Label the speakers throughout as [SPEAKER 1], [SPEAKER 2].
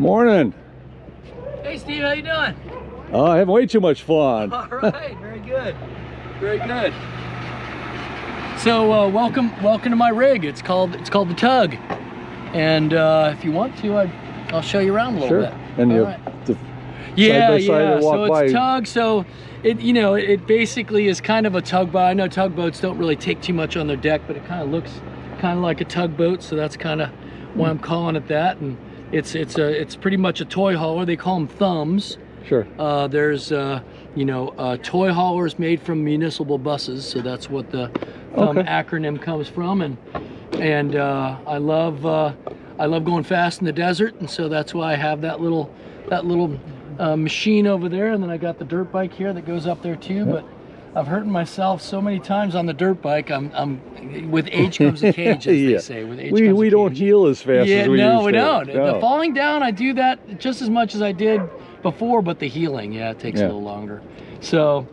[SPEAKER 1] Morning.
[SPEAKER 2] Hey Steve, how you doing?
[SPEAKER 1] Oh, I'm having way too much fun.
[SPEAKER 2] All right, very good. Very good. So welcome to my rig. It's called the Tug. And if you want to, I'll show you around a little bit.
[SPEAKER 1] And
[SPEAKER 2] All
[SPEAKER 1] you
[SPEAKER 2] right.
[SPEAKER 1] side by side walk
[SPEAKER 2] so it's
[SPEAKER 1] by.
[SPEAKER 2] Tug, so it basically is kind of a tugboat. I know tugboats don't really take too much on their deck, but it kind of looks kind of like a tugboat, so that's kind of why I'm calling it that. And it's pretty much a toy hauler. They call them thumbs.
[SPEAKER 1] Sure.
[SPEAKER 2] There's toy haulers made from municipal buses, so that's what the thumb acronym comes from. And I love going fast in the desert, and so that's why I have that little machine over there. And then I got the dirt bike here that goes up there too. But I've hurt myself so many times on the dirt bike. I'm with age comes a cage, as they say. With age comes a cage.
[SPEAKER 1] We don't heal as fast as we used to.
[SPEAKER 2] No, we don't. The falling down, I do that just as much as I did before, but the healing, it takes a little longer. So,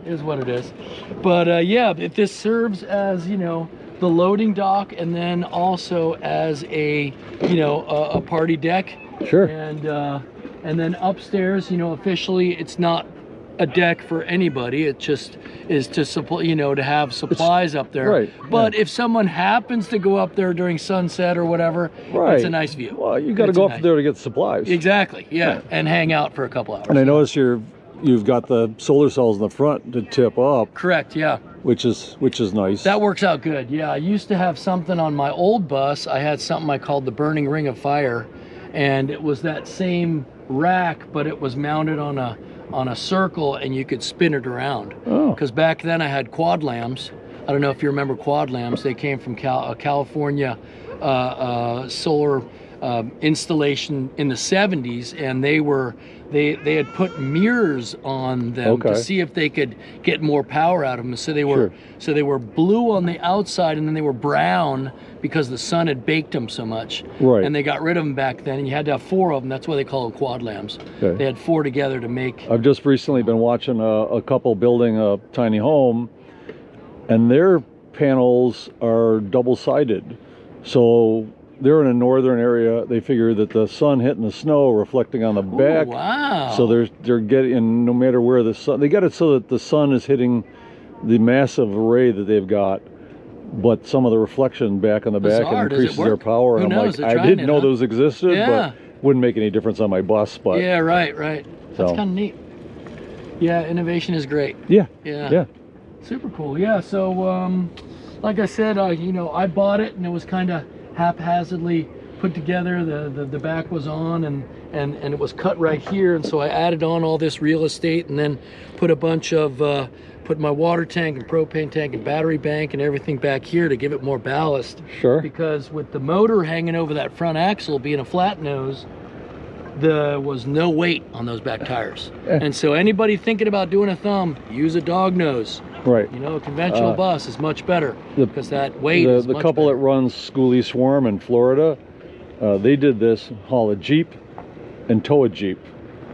[SPEAKER 2] is what it is. But if this serves as, the loading dock, and then also as a party deck.
[SPEAKER 1] Sure.
[SPEAKER 2] And then upstairs, officially it's not a deck for anybody. It just is to supply, to have supplies up there.
[SPEAKER 1] Right.
[SPEAKER 2] But if someone happens to go up there during sunset or whatever, it's a nice view.
[SPEAKER 1] Well, you got to go up there to get supplies.
[SPEAKER 2] Exactly. Yeah. And hang out for a couple hours.
[SPEAKER 1] And I notice you've got the solar cells in the front to tip up.
[SPEAKER 2] Correct. Yeah.
[SPEAKER 1] Which is nice.
[SPEAKER 2] That works out good. Yeah. I used to have something on my old bus. I had something I called the Burning Ring of Fire, and it was that same rack, but it was mounted on a circle, and you could spin it around. Oh. Because back then I had quad lambs. I don't know if you remember quad lambs. They came from California solar installation in the 70s, and they had put mirrors on them to see if they could get more power out of them. So they were blue on the outside, and then they were brown because the sun had baked them so much. Right. And they got rid of them back then, and you had to have 4 of them. That's why they call them quad lambs. Okay. They had 4 together to make.
[SPEAKER 1] I've just recently been watching a couple building a tiny home, and their panels are double-sided. So they're in a northern area. They figure that the sun hitting the snow, reflecting on the back.
[SPEAKER 2] Wow.
[SPEAKER 1] So they're getting, no matter where the sun, they got it so that the sun is hitting the massive array that they've got, but some of the reflection back on the back increases their power.
[SPEAKER 2] Who
[SPEAKER 1] and
[SPEAKER 2] knows?
[SPEAKER 1] I'm like, I didn't know those existed, but wouldn't make any difference on my bus. But
[SPEAKER 2] yeah, right. That's kind of neat. Yeah, innovation is great.
[SPEAKER 1] Yeah.
[SPEAKER 2] Super cool. Yeah. So, like I said, I bought it, and it was kind of haphazardly put together. The back was on, and it was cut right here, and so I added on all this real estate, and then put a bunch of put my water tank and propane tank and battery bank and everything back here to give it more ballast.
[SPEAKER 1] Sure.
[SPEAKER 2] Because with the motor hanging over that front axle being a flat nose, there was no weight on those back tires. And so anybody thinking about doing a thumb, use a dog nose.
[SPEAKER 1] Right.
[SPEAKER 2] A conventional bus is much better because that weight is much
[SPEAKER 1] The couple
[SPEAKER 2] better.
[SPEAKER 1] that runs Skoolies Swarm in Florida, they did this, haul a Jeep and tow a Jeep.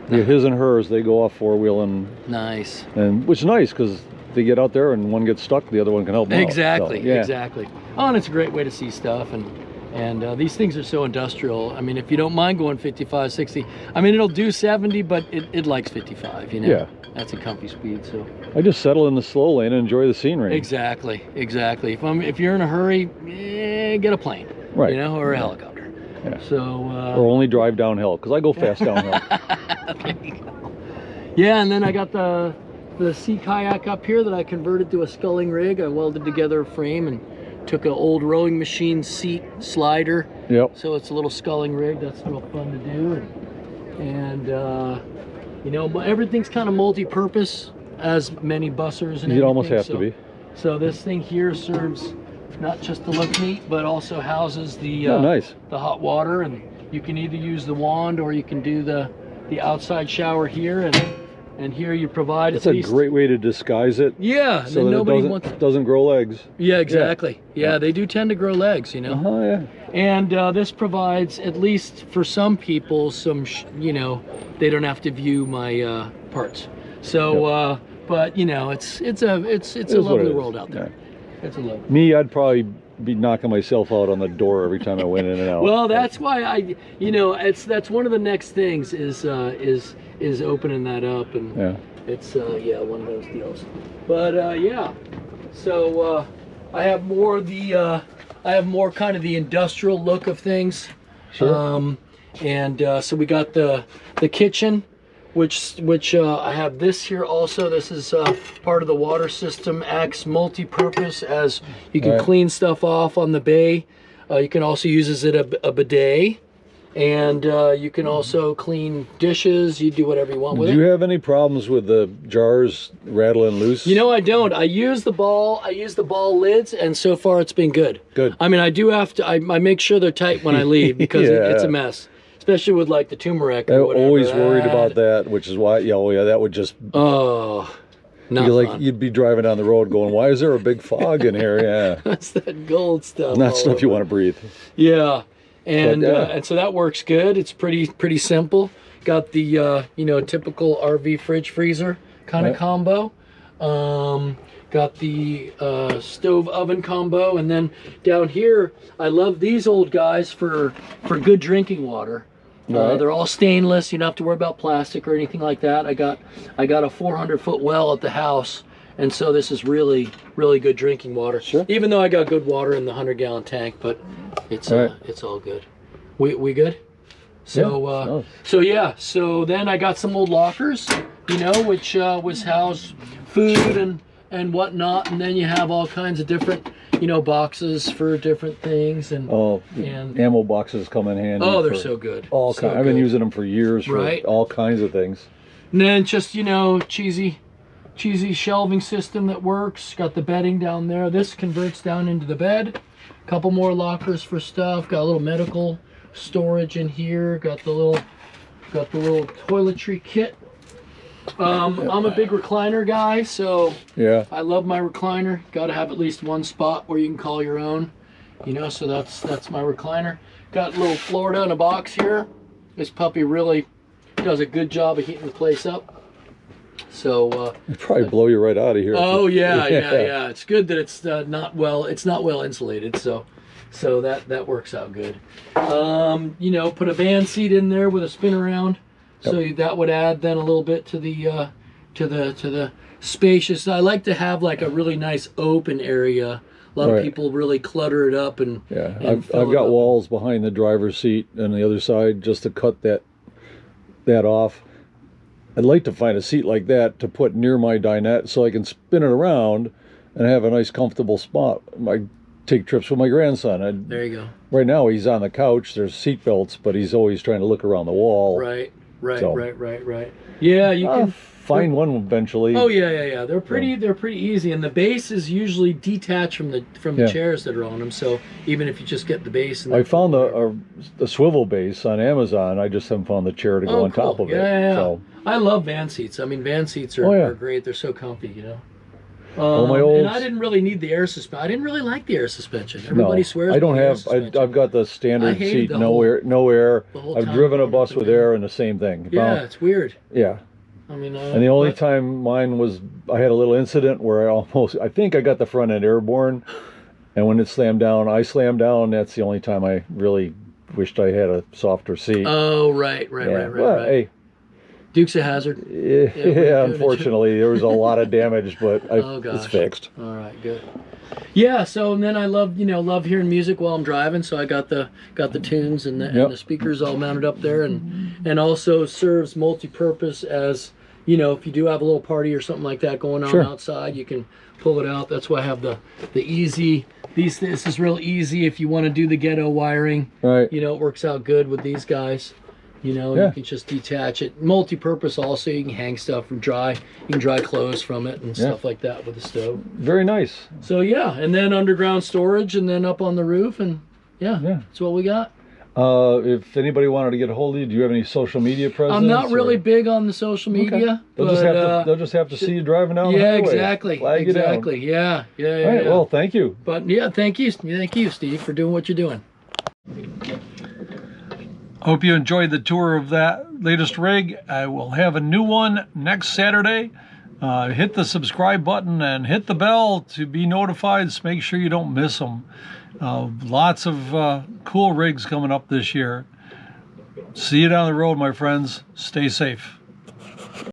[SPEAKER 1] His and hers, they go off four-wheeling.
[SPEAKER 2] Nice.
[SPEAKER 1] And which is nice because they get out there and one gets stuck, the other one can help them
[SPEAKER 2] Exactly.
[SPEAKER 1] out. So,
[SPEAKER 2] Exactly. Oh, and it's a great way to see stuff. And these things are so industrial. I mean, if you don't mind going 55, 60, I mean, it'll do 70, but it likes 55,
[SPEAKER 1] Yeah.
[SPEAKER 2] That's a comfy speed, so.
[SPEAKER 1] I just settle in the slow lane and enjoy the scenery.
[SPEAKER 2] Exactly. If you're in a hurry, get a plane.
[SPEAKER 1] Right.
[SPEAKER 2] Or a helicopter. Yeah. So.
[SPEAKER 1] Or only drive downhill, because I go fast downhill.
[SPEAKER 2] There you go. Yeah, and then I got the sea kayak up here that I converted to a sculling rig. I welded together a frame and took an old rowing machine seat slider.
[SPEAKER 1] Yep.
[SPEAKER 2] So it's a little sculling rig. That's real fun to do. And everything's kind of multi-purpose, as many bussers and
[SPEAKER 1] You'd almost have to be.
[SPEAKER 2] So this thing here serves not just to look neat, but also houses the the hot water, and you can either use the wand or you can do the outside shower here, and here you provide
[SPEAKER 1] It's a great way to disguise it.
[SPEAKER 2] Yeah,
[SPEAKER 1] so that nobody doesn't grow legs.
[SPEAKER 2] Yeah, exactly. Yeah, they do tend to grow legs,
[SPEAKER 1] yeah.
[SPEAKER 2] And this provides, at least for some people, some they don't have to view my parts. So, but it's a lovely world out there.
[SPEAKER 1] Yeah.
[SPEAKER 2] It's a lovely.
[SPEAKER 1] Me, I'd probably be knocking myself out on the door every time I went in and out.
[SPEAKER 2] Well, that's why that's one of the next things is opening that up, and
[SPEAKER 1] Yeah.
[SPEAKER 2] it's one of those deals. But yeah, so I have more kind of the industrial look of things.
[SPEAKER 1] Sure.
[SPEAKER 2] So we got the kitchen, which I have this here also. This is part of the water system, acts multi-purpose, as you can clean stuff off on the bay. You can also use as a bidet, and you can also clean dishes. You do whatever you want with it.
[SPEAKER 1] Do you have any problems with the jars rattling loose?
[SPEAKER 2] You know, I don't. I use the ball lids, and so far it's been good.
[SPEAKER 1] Good.
[SPEAKER 2] I mean, I do have to. I make sure they're tight when I leave because it's a mess, especially with like the turmeric.
[SPEAKER 1] I'm always worried about that, which is why. Yeah, that would just.
[SPEAKER 2] Oh.
[SPEAKER 1] You'd be driving down the road going, why is there a big fog in here? Yeah.
[SPEAKER 2] That's that gold stuff.
[SPEAKER 1] Not stuff you want to breathe.
[SPEAKER 2] Yeah. And so that works good. It's pretty simple. Got the typical RV fridge freezer kind of combo. Got the stove oven combo, and then down here I love these old guys for good drinking water. They're all stainless. You don't have to worry about plastic or anything like that. I got a 400-foot well at the house, and so this is really good drinking water.
[SPEAKER 1] Sure.
[SPEAKER 2] Even though I got good water in the 100-gallon tank, but it's all good. We good? So so then I got some old lockers, which was house food and whatnot, and then you have all kinds of different boxes for different things, and
[SPEAKER 1] ammo boxes come in handy.
[SPEAKER 2] Oh, they're so good.
[SPEAKER 1] I've been using them for years for all kinds of things.
[SPEAKER 2] And then just cheesy shelving system that works. Got the bedding down there. This converts down into the bed. A couple more lockers for stuff. Got a little medical storage in here. Got the little toiletry kit. I'm a big recliner guy, so I love my recliner. Got to have at least one spot where you can call your own, so that's my recliner. Got a little Florida in a box here. This puppy really does a good job of heating the place up. So
[SPEAKER 1] it'd probably blow you right out of here.
[SPEAKER 2] Oh yeah. It's good that it's not well insulated, so that works out good. Put a van seat in there with a spin around. So that would add then a little bit to the spacious. I like to have like a really nice open area. A lot of people really clutter it up and
[SPEAKER 1] I've got walls behind the driver's seat and the other side just to cut that off. I'd like to find a seat like that to put near my dinette so I can spin it around and have a nice comfortable spot. I take trips with my grandson.
[SPEAKER 2] There you go.
[SPEAKER 1] Right now he's on the couch. There's seat belts, but he's always trying to look around the wall.
[SPEAKER 2] Right. Yeah, you can
[SPEAKER 1] find one eventually.
[SPEAKER 2] Oh yeah. They're pretty easy, and the base is usually detached from the chairs that are on them. So even if you just get the base,
[SPEAKER 1] I found the swivel base on Amazon. I just haven't found the chair to go on top of it.
[SPEAKER 2] Yeah.
[SPEAKER 1] So.
[SPEAKER 2] I love van seats. I mean, van seats are great. They're so comfy, And I didn't really need the air suspension. I didn't really like the air suspension. Everybody swears.
[SPEAKER 1] I don't have. I've got the standard seat, no air. I've driven a bus with air, and the same thing.
[SPEAKER 2] Yeah, it's weird.
[SPEAKER 1] Yeah.
[SPEAKER 2] I mean,
[SPEAKER 1] and the only time mine was, I had a little incident where I think I got the front end airborne, and when it slammed down, I slammed down. That's the only time I really wished I had a softer seat.
[SPEAKER 2] Oh, right.
[SPEAKER 1] Hey.
[SPEAKER 2] Dukes of Hazzard.
[SPEAKER 1] Yeah, unfortunately, there was a lot of damage, but it's fixed.
[SPEAKER 2] All right, good. Yeah, so and then I love hearing music while I'm driving, so I got the tunes and the speakers all mounted up there, and also serves multi-purpose as if you do have a little party or something like that going on outside, you can pull it out. That's why I have the easy. This is real easy if you want to do the ghetto wiring.
[SPEAKER 1] Right.
[SPEAKER 2] It works out good with these guys. You can just detach it. Multi-purpose also, you can hang stuff from dry. You can dry clothes from it and stuff like that with the stove.
[SPEAKER 1] Very nice.
[SPEAKER 2] So and then underground storage, and then up on the roof, and that's what we got.
[SPEAKER 1] If anybody wanted to get a hold of you, do you have any social media presence?
[SPEAKER 2] I'm not really big on the social media.
[SPEAKER 1] Okay. They'll just have to see you driving down the highway.
[SPEAKER 2] Exactly. Yeah.
[SPEAKER 1] All right, well, thank you.
[SPEAKER 2] But thank you, Steve, for doing what you're doing.
[SPEAKER 3] Hope you enjoyed the tour of that latest rig. I will have a new one next Saturday.
[SPEAKER 1] Hit the subscribe button and hit the bell to be notified. So make sure you don't miss them. Lots of cool rigs coming up this year. See you down the road, my friends. Stay safe.